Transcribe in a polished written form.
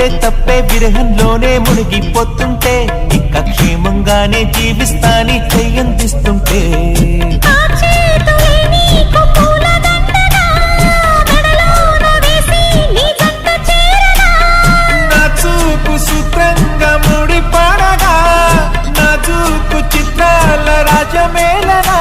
చేస్తుంటే తప్పే విరహంలోనే మునిగిపోతుంటే ఇక క్షేమంగానే జీవిస్తాని చెయ్యందిస్తుంటే నా చూపు సూత్రంగా ముడిపడగా నా చూపు చిత్రాల రాజమేలనా